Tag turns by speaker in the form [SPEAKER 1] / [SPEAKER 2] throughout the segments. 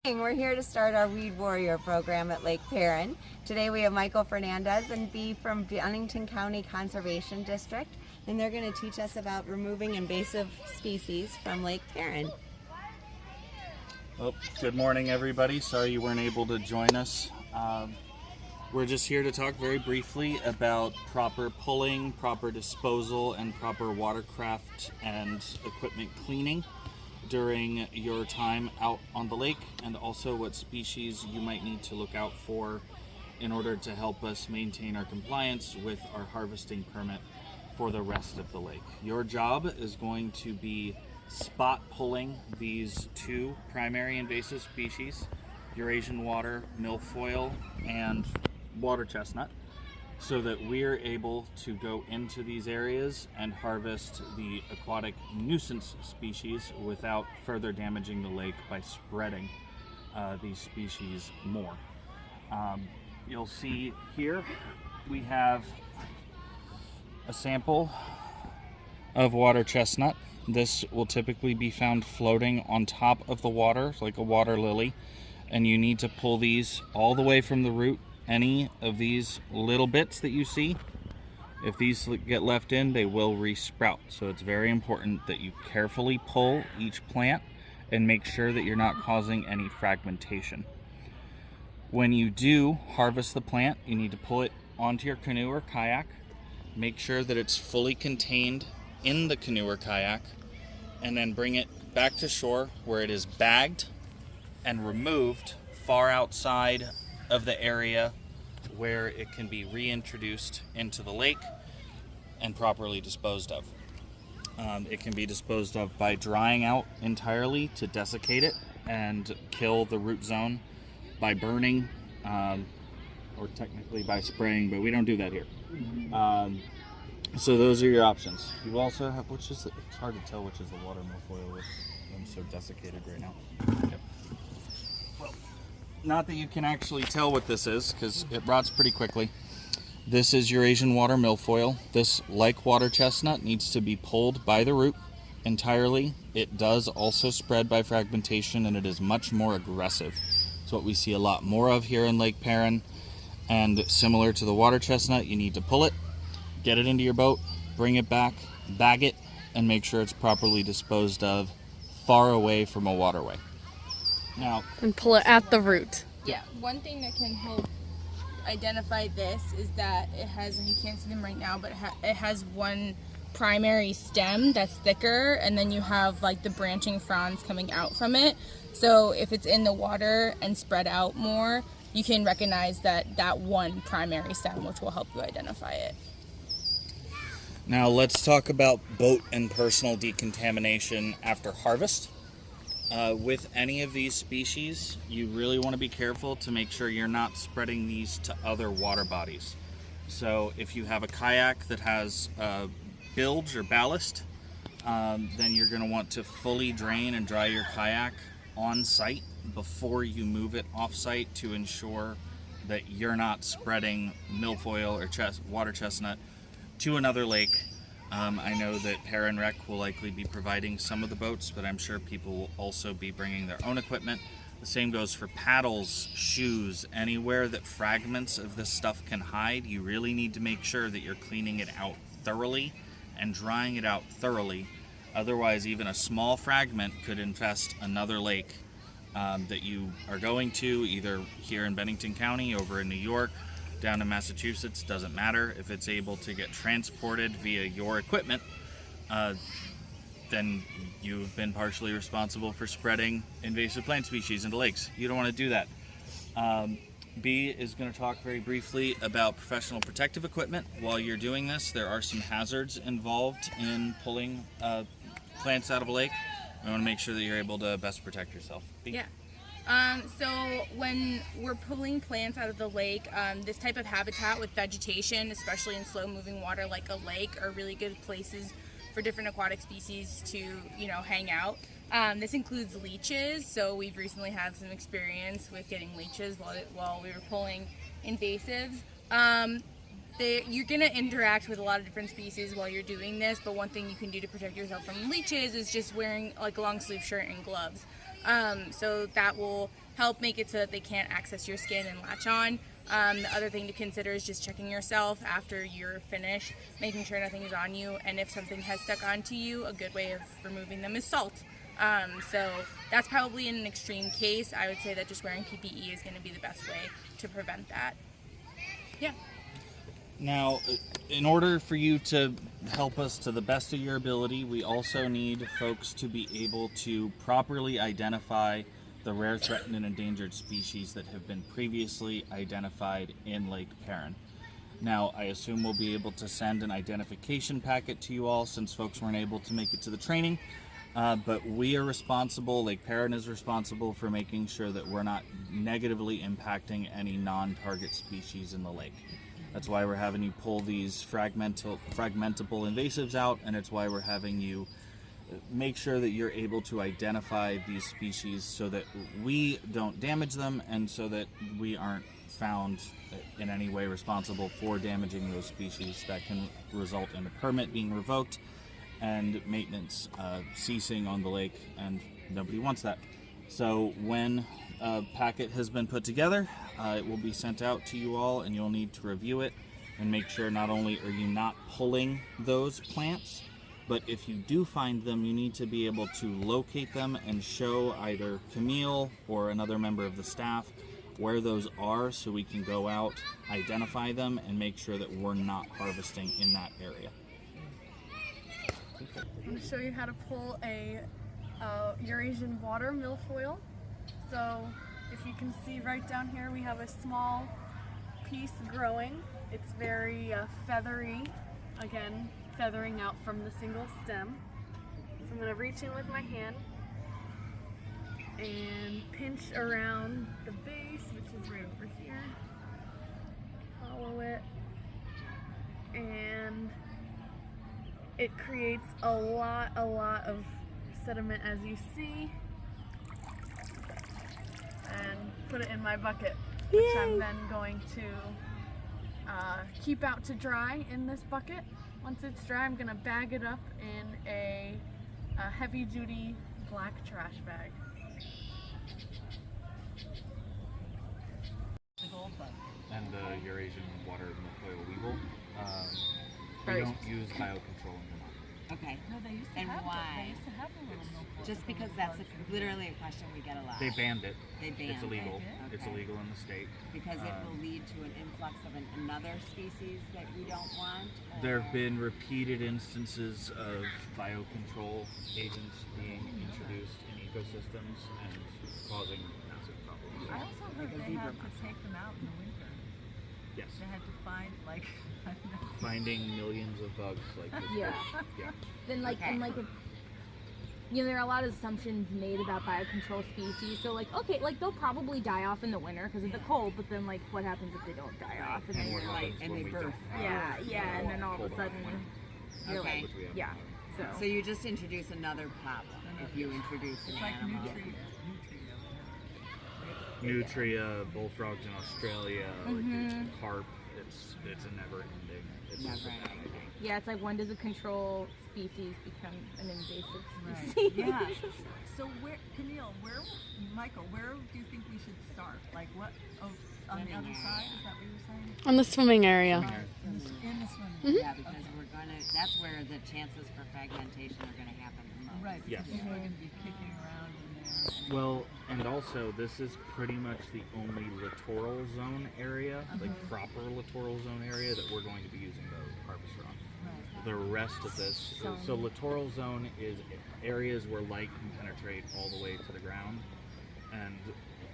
[SPEAKER 1] We're here to start our Weed Warrior program at Lake Paran. Today we have Michael Fernandez and Bee from Bennington County Conservation District, and they're going to teach us about removing invasive species from Lake Paran.
[SPEAKER 2] Well, good morning everybody. Sorry you weren't able to join us. We're just here to talk very briefly about proper pulling, proper disposal, and proper watercraft and equipment cleaning during your time out on the lake, and also what species you might need to look out for in order to help us maintain our compliance with our harvesting permit for the rest of the lake. Your job is going to be spot pulling these two primary invasive species, Eurasian watermilfoil and water chestnut, so that we're able to go into these areas and harvest the aquatic nuisance species without further damaging the lake by spreading these species more. You'll see here we have a sample of water chestnut. This will typically be found floating on top of the water like a water lily, and you need to pull these all the way from the root. Any of these little bits that you see, if these get left in, they will resprout. So it's very important that you carefully pull each plant and make sure that you're not causing any fragmentation. When you do harvest the plant, you need to pull it onto your canoe or kayak. Make sure that it's fully contained in the canoe or kayak, and then bring it back to shore where it is bagged and removed far outside of the area where it can be reintroduced into the lake and properly disposed of. It can be disposed of by drying out entirely to desiccate it and kill the root zone, by burning, or technically by spraying, but we don't do that here. So those are your options. You also have, it's hard to tell which is the watermilfoil with them so desiccated right now. Yep. Not that you can actually tell what this is, because it rots pretty quickly. This is Eurasian watermilfoil. This, like water chestnut, needs to be pulled by the root entirely. It does also spread by fragmentation, and it is much more aggressive. It's what we see a lot more of here in Lake Paran, and similar to the water chestnut, you need to pull it, get it into your boat, bring it back, bag it, and make sure it's properly disposed of far away from a waterway. Now,
[SPEAKER 3] and pull it at the root.
[SPEAKER 4] Yeah, one thing that can help identify this is that it has, and you can't see them right now, but it has one primary stem that's thicker, and then you have like the branching fronds coming out from it. So if it's in the water and spread out more, you can recognize that one primary stem, which will help you identify it.
[SPEAKER 2] Now let's talk about boat and personal decontamination after harvest. With any of these species, you really want to be careful to make sure you're not spreading these to other water bodies. So if you have a kayak that has bilge or ballast, then you're going to want to fully drain and dry your kayak on site before you move it off site to ensure that you're not spreading milfoil or water chestnut to another lake. I know that Paran Rec will likely be providing some of the boats, but I'm sure people will also be bringing their own equipment. The same goes for paddles, shoes, anywhere that fragments of this stuff can hide. You really need to make sure that you're cleaning it out thoroughly and drying it out thoroughly. Otherwise, even a small fragment could infest another lake that you are going to, either here in Bennington County, over in New York, down in Massachusetts. Doesn't matter. If it's able to get transported via your equipment, then you've been partially responsible for spreading invasive plant species into lakes. You don't want to do that. B is going to talk very briefly about professional protective equipment. While you're doing this, there are some hazards involved in pulling plants out of a lake. I want to make sure that you're able to best protect yourself. B?
[SPEAKER 4] Yeah. So when we're pulling plants out of the lake, this type of habitat with vegetation, especially in slow moving water like a lake, are really good places for different aquatic species to, hang out. This includes leeches, so we've recently had some experience with getting leeches while we were pulling invasives. You're going to interact with a lot of different species while you're doing this, but one thing you can do to protect yourself from leeches is just wearing like a long sleeve shirt and gloves. So that will help make it so that they can't access your skin and latch on. The other thing to consider is just checking yourself after you're finished, making sure nothing is on you, and if something has stuck onto you, a good way of removing them is salt. So that's probably in an extreme case. I would say that just wearing PPE is going to be the best way to prevent that. Yeah.
[SPEAKER 2] Now, in order for you to help us to the best of your ability, we also need folks to be able to properly identify the rare, threatened, and endangered species that have been previously identified in Lake Paran. Now, I assume we'll be able to send an identification packet to you all since folks weren't able to make it to the training. But we are responsible, Lake Paran is responsible for making sure that we're not negatively impacting any non-target species in the lake. That's why we're having you pull these fragmentable invasives out, and it's why we're having you make sure that you're able to identify these species so that we don't damage them and so that we aren't found in any way responsible for damaging those species. That can result in a permit being revoked and maintenance ceasing on the lake, and nobody wants that. So when a packet has been put together, it will be sent out to you all, and you'll need to review it and make sure not only are you not pulling those plants, but if you do find them, you need to be able to locate them and show either Camille or another member of the staff where those are so we can go out, identify them, and make sure that we're not harvesting in that area.
[SPEAKER 3] I'm going to show you how to pull a Eurasian watermilfoil. So if you can see right down here, we have a small piece growing. It's very feathery, again, feathering out from the single stem. So I'm going to reach in with my hand and pinch around the base, which is right over here. Follow it, and it creates a lot of sediment, as you see, and put it in my bucket, which I'm then going to keep out to dry in this bucket. Once it's dry, I'm going to bag it up in a heavy-duty black trash bag.
[SPEAKER 2] And the Eurasian watermilfoil weevil, we don't use biocontrol in Vermont.
[SPEAKER 1] Okay.
[SPEAKER 5] No, they used to
[SPEAKER 1] And
[SPEAKER 5] have
[SPEAKER 1] why?
[SPEAKER 5] They used to have the little milfoil.
[SPEAKER 1] Just because that's literally a question we get a lot.
[SPEAKER 2] They banned it.
[SPEAKER 1] They banned
[SPEAKER 2] It's illegal.
[SPEAKER 5] They did?
[SPEAKER 2] It's
[SPEAKER 1] Okay.
[SPEAKER 2] illegal in the state.
[SPEAKER 1] Because it will lead to an influx of another species that we don't want?
[SPEAKER 2] There have been repeated instances of biocontrol agents being introduced in ecosystems and causing massive problems.
[SPEAKER 5] I also heard
[SPEAKER 1] Like a
[SPEAKER 5] they
[SPEAKER 1] zebra
[SPEAKER 5] had to take them out in the winter.
[SPEAKER 2] Yes.
[SPEAKER 5] They had to find, like, I don't know.
[SPEAKER 2] Finding millions of bugs like this.
[SPEAKER 6] Yeah.
[SPEAKER 2] Yeah.
[SPEAKER 6] Then like
[SPEAKER 1] Okay.
[SPEAKER 6] and like if, you know, there are a lot of assumptions made about biocontrol species. So like, okay, like they'll probably die off in the winter because of the cold, but then like what happens if they don't die off? And then
[SPEAKER 2] And what
[SPEAKER 6] you're like,
[SPEAKER 2] happens
[SPEAKER 1] and
[SPEAKER 2] when
[SPEAKER 1] they
[SPEAKER 2] we
[SPEAKER 1] birth.
[SPEAKER 2] don't have
[SPEAKER 6] yeah, and then all of
[SPEAKER 2] cold
[SPEAKER 6] a sudden,
[SPEAKER 2] winter,
[SPEAKER 6] you're
[SPEAKER 1] Okay.
[SPEAKER 6] like,
[SPEAKER 2] which we have
[SPEAKER 6] yeah.
[SPEAKER 2] now.
[SPEAKER 6] So
[SPEAKER 1] So you just introduce another problem if you introduce an
[SPEAKER 5] It's like
[SPEAKER 1] animal.
[SPEAKER 2] Nutria, bullfrogs in Australia, like carp. It's a never ending. It's
[SPEAKER 1] Never ending.
[SPEAKER 6] yeah, it's like when does a control species become an invasive
[SPEAKER 5] Right.
[SPEAKER 6] species?
[SPEAKER 5] Yeah. So where, Camille, Michael, where do you think we should start? Like what, on the
[SPEAKER 1] Swimming
[SPEAKER 5] other
[SPEAKER 1] area.
[SPEAKER 5] side? Is that what you're saying?
[SPEAKER 3] On the swimming area.
[SPEAKER 5] In the swimming.
[SPEAKER 1] Yeah, because that's where the chances for fragmentation are gonna happen the most.
[SPEAKER 5] Right.
[SPEAKER 2] Yes.
[SPEAKER 5] People are going to be kicking around in there.
[SPEAKER 2] Well, and also this is pretty much the only littoral zone area, like proper littoral zone area that we're going to be using the harvester on.
[SPEAKER 5] Right.
[SPEAKER 2] The rest of this, so littoral zone is areas where light can penetrate all the way to the ground, and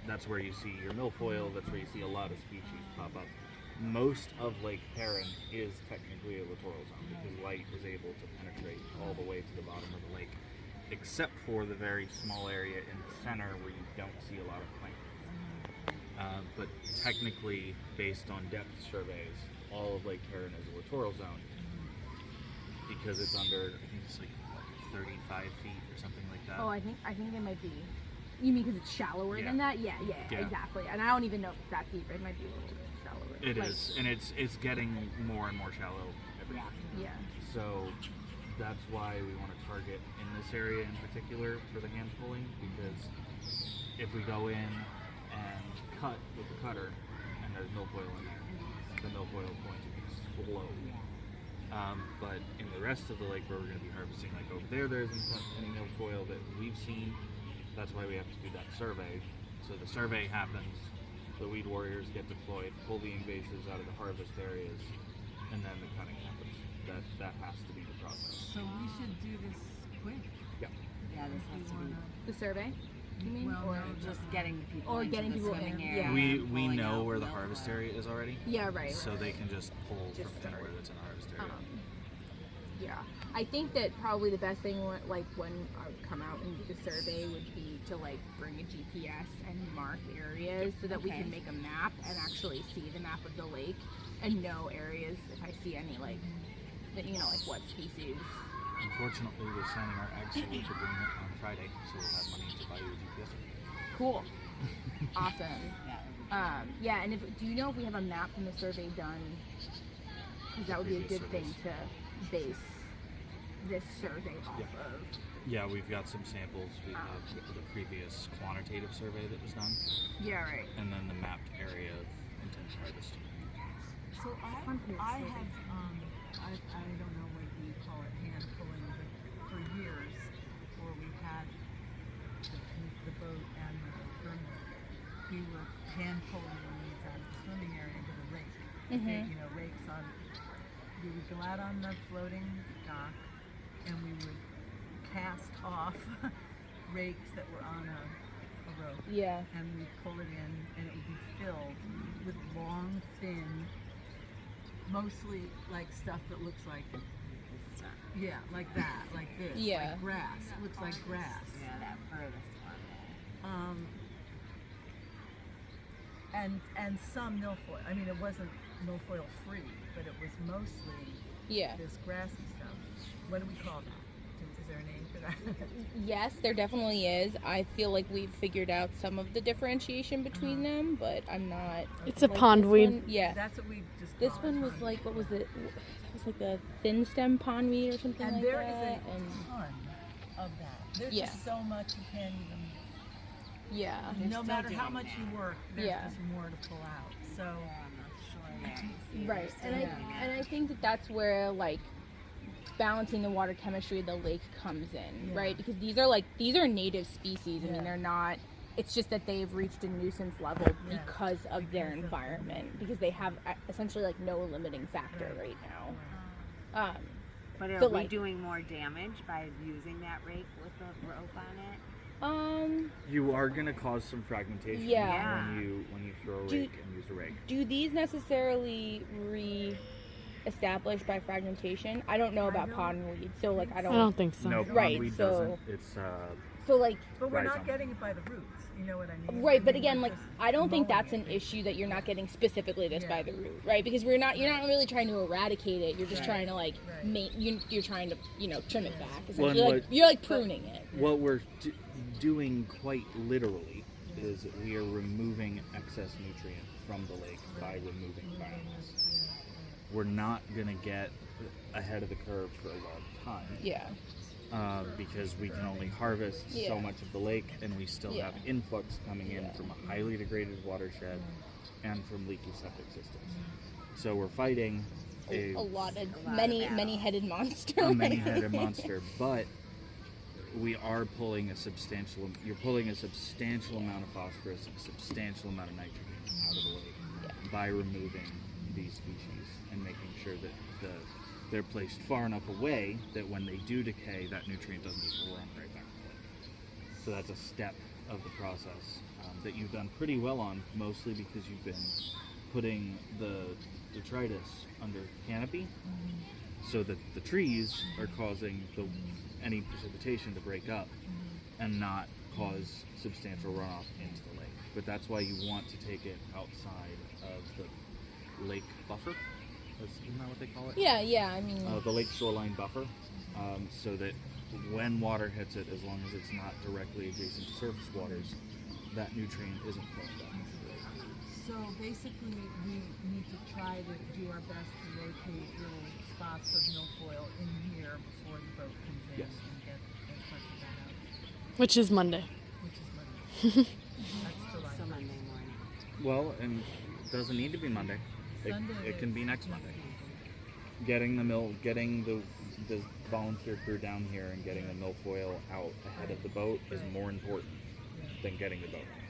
[SPEAKER 2] that's where you see your milfoil, that's where you see a lot of species pop up. Most of Lake Paran is technically a littoral zone because light is able to penetrate all the way to the bottom of the lake, except for the very small area in the center where you don't see a lot of plankton. But technically, based on depth surveys, all of Lake Paran is a littoral zone because it's under, I think it's like what, 35 feet or something like that.
[SPEAKER 6] Oh, I think it might be. You mean because it's shallower
[SPEAKER 2] Yeah.
[SPEAKER 6] than that? Yeah,
[SPEAKER 2] Yeah.
[SPEAKER 6] exactly. And I don't even know if it's that deep. It might be a little bit shallower.
[SPEAKER 2] It
[SPEAKER 6] Like,
[SPEAKER 2] is, and it's getting more and more shallow every year.
[SPEAKER 6] Yeah.
[SPEAKER 2] So that's why we want to target in this area in particular for the hand pulling, because if we go in cut with the cutter and there's milfoil in there, the milfoil is going to explode. But in the rest of the lake where we're going to be harvesting, like over there isn't any milfoil that we've seen. That's why we have to do that survey. So the survey happens, the weed warriors get deployed, pull the invasives out of the harvest areas, and then the cutting happens. That has to be the process.
[SPEAKER 5] So we should do this quick.
[SPEAKER 2] Yeah.
[SPEAKER 1] Yeah, this has to be
[SPEAKER 6] The survey, you mean?
[SPEAKER 5] Well,
[SPEAKER 6] or
[SPEAKER 5] no,
[SPEAKER 1] just getting the people
[SPEAKER 6] Or
[SPEAKER 1] into
[SPEAKER 6] getting
[SPEAKER 1] the
[SPEAKER 6] people
[SPEAKER 1] swimming
[SPEAKER 6] in,
[SPEAKER 1] area.
[SPEAKER 6] yeah.
[SPEAKER 2] We
[SPEAKER 1] and pulling
[SPEAKER 2] know
[SPEAKER 1] out
[SPEAKER 2] where the
[SPEAKER 1] milfoil.
[SPEAKER 2] harvest area is already,
[SPEAKER 6] yeah, right.
[SPEAKER 2] so they can just pull from anywhere that's in the harvest area.
[SPEAKER 6] Yeah, I think that probably the best thing, like when I would come out and do the survey, would be to like bring a GPS and mark areas so that we
[SPEAKER 1] Okay.
[SPEAKER 6] can make a map and actually see the map of the lake and know areas if I see any like, that, you know, like what species.
[SPEAKER 2] Unfortunately, we're signing our ag storage agreement on Friday, so we'll have money to buy you a GPS.
[SPEAKER 6] Cool. Awesome.
[SPEAKER 1] Yeah.
[SPEAKER 6] Yeah, and do you know if we have a map from the survey done? Because that would be a
[SPEAKER 2] Previous
[SPEAKER 6] good thing to base this survey off
[SPEAKER 2] Yeah.
[SPEAKER 6] of.
[SPEAKER 2] Yeah, we've got some samples. We have the previous quantitative survey that was done,
[SPEAKER 6] Yeah, right.
[SPEAKER 2] and then the mapped area of intended harvest.
[SPEAKER 5] So I have, I don't know what you call it, hand pulling, but for years, before we had the boat and the permit, we were hand pulling the weeds out of the swimming area into the lake. Okay, you know, rakes on, we would go out on the floating dock and we would cast off rakes that were on a rope.
[SPEAKER 6] Yeah.
[SPEAKER 5] And we'd pull it in and it would be filled with long, thin, mostly like stuff that looks like, yeah, like that, like this,
[SPEAKER 6] Yeah.
[SPEAKER 5] like grass, looks like grass.
[SPEAKER 1] Yeah, that furthest one.
[SPEAKER 5] And some milfoil. I mean, it wasn't milfoil free, but it was mostly
[SPEAKER 6] Yeah.
[SPEAKER 5] this grassy stuff. What do we call that? Is there a name for that?
[SPEAKER 6] Yes, there definitely is. I feel like we've figured out some of the differentiation between them, but I'm not.
[SPEAKER 7] It's a
[SPEAKER 6] like,
[SPEAKER 7] pond
[SPEAKER 6] this
[SPEAKER 7] weed.
[SPEAKER 6] one- yeah.
[SPEAKER 5] That's what we just
[SPEAKER 6] This
[SPEAKER 5] call it,
[SPEAKER 6] one was
[SPEAKER 5] pond
[SPEAKER 6] like,
[SPEAKER 5] weed.
[SPEAKER 6] what was it? That was like the thin stem pondweed or something
[SPEAKER 5] And
[SPEAKER 6] like
[SPEAKER 5] there is
[SPEAKER 6] that.
[SPEAKER 5] a
[SPEAKER 6] and
[SPEAKER 5] ton of that. There's
[SPEAKER 6] Yeah.
[SPEAKER 5] just so much you can't even.
[SPEAKER 6] yeah.
[SPEAKER 1] They're
[SPEAKER 5] No
[SPEAKER 1] still
[SPEAKER 5] matter how
[SPEAKER 1] doing
[SPEAKER 5] much
[SPEAKER 1] that.
[SPEAKER 5] you work, there's
[SPEAKER 6] Yeah.
[SPEAKER 5] just more to pull out. So.
[SPEAKER 1] Yeah, on the shore there, you see
[SPEAKER 6] Right,
[SPEAKER 1] they're
[SPEAKER 6] and
[SPEAKER 1] still doing that.
[SPEAKER 6] I think that that's where like balancing the water chemistry of the lake comes in,
[SPEAKER 5] Yeah.
[SPEAKER 6] right? Because these are native species. I
[SPEAKER 5] Yeah.
[SPEAKER 6] mean, they're not. It's just that they've reached a nuisance level
[SPEAKER 5] Yeah.
[SPEAKER 6] because of their
[SPEAKER 5] Because of-
[SPEAKER 6] environment, because they have essentially like no limiting factor right now.
[SPEAKER 1] But are
[SPEAKER 6] So,
[SPEAKER 1] we
[SPEAKER 6] like-
[SPEAKER 1] doing more damage by using that rake with the rope on it?
[SPEAKER 2] You are going to cause some fragmentation
[SPEAKER 6] Yeah.
[SPEAKER 2] when you throw a
[SPEAKER 6] Do-
[SPEAKER 2] rake and use a rake.
[SPEAKER 6] Do these necessarily re-establish by fragmentation? I don't know
[SPEAKER 5] I
[SPEAKER 6] about
[SPEAKER 5] don't
[SPEAKER 6] pondweed, so like I
[SPEAKER 7] I
[SPEAKER 6] don't.
[SPEAKER 7] don't think so.
[SPEAKER 2] No,
[SPEAKER 6] Right,
[SPEAKER 2] pondweed
[SPEAKER 6] so-
[SPEAKER 2] doesn't. It's
[SPEAKER 6] So like.
[SPEAKER 5] But we're not
[SPEAKER 2] Rhizome.
[SPEAKER 5] getting it by the roots. You know what I mean?
[SPEAKER 6] Right,
[SPEAKER 5] I
[SPEAKER 6] but
[SPEAKER 5] mean,
[SPEAKER 6] again,
[SPEAKER 5] we're
[SPEAKER 6] like
[SPEAKER 5] just
[SPEAKER 6] I don't think
[SPEAKER 5] mowing
[SPEAKER 6] that's an
[SPEAKER 5] it.
[SPEAKER 6] issue that you're not getting specifically this
[SPEAKER 5] Yeah.
[SPEAKER 6] by the root, right? Because you're not really trying to eradicate it. You're just
[SPEAKER 1] Right.
[SPEAKER 6] trying to like
[SPEAKER 5] Right.
[SPEAKER 6] you're trying to trim it
[SPEAKER 5] Yeah.
[SPEAKER 6] back.
[SPEAKER 2] Well, and
[SPEAKER 6] Essentially, you're like pruning it.
[SPEAKER 2] what we're doing quite literally is we are removing excess nutrient from the lake by removing biomass. We're not going to get ahead of the curve for a long time.
[SPEAKER 6] Yeah.
[SPEAKER 2] Because we can only harvest
[SPEAKER 6] Yeah.
[SPEAKER 2] so much of the lake, and we still
[SPEAKER 6] Yeah.
[SPEAKER 2] have influx coming in
[SPEAKER 6] Yeah.
[SPEAKER 2] from a highly degraded watershed and from leaky septic systems. So we're fighting
[SPEAKER 6] A lot of
[SPEAKER 1] of
[SPEAKER 6] many-headed monster.
[SPEAKER 2] a many-headed monster, but we are pulling you're pulling a substantial amount of phosphorus, a substantial amount of nitrogen out of the lake by removing these species and making sure that they're placed far enough away that when they do decay, that nutrient doesn't just run right back to the lake. So that's a step of the process that you've done pretty well on, mostly because you've been putting the detritus under canopy, so that the trees are causing any precipitation to break up and not cause substantial runoff into the lake. But that's why you want to take it outside of the lake buffer. Isn't that what they call it?
[SPEAKER 6] Yeah. I mean,
[SPEAKER 2] The lake shoreline buffer, so that when water hits it, as long as it's not directly adjacent to surface waters, that nutrient isn't flowing back into the lake.
[SPEAKER 5] So basically, we need to try to do our best to rotate little spots of milfoil in here before the boat comes in
[SPEAKER 2] Yes.
[SPEAKER 5] and get as much of that out,
[SPEAKER 7] Which is Monday.
[SPEAKER 5] which is Monday. That's July.
[SPEAKER 1] So Monday morning.
[SPEAKER 2] Well, and it doesn't need to be Monday.
[SPEAKER 5] Sunday
[SPEAKER 2] It can be next
[SPEAKER 5] Sunday.
[SPEAKER 2] Monday. Getting the volunteer crew down here and getting the milfoil out ahead of the boat is more important than getting the boat.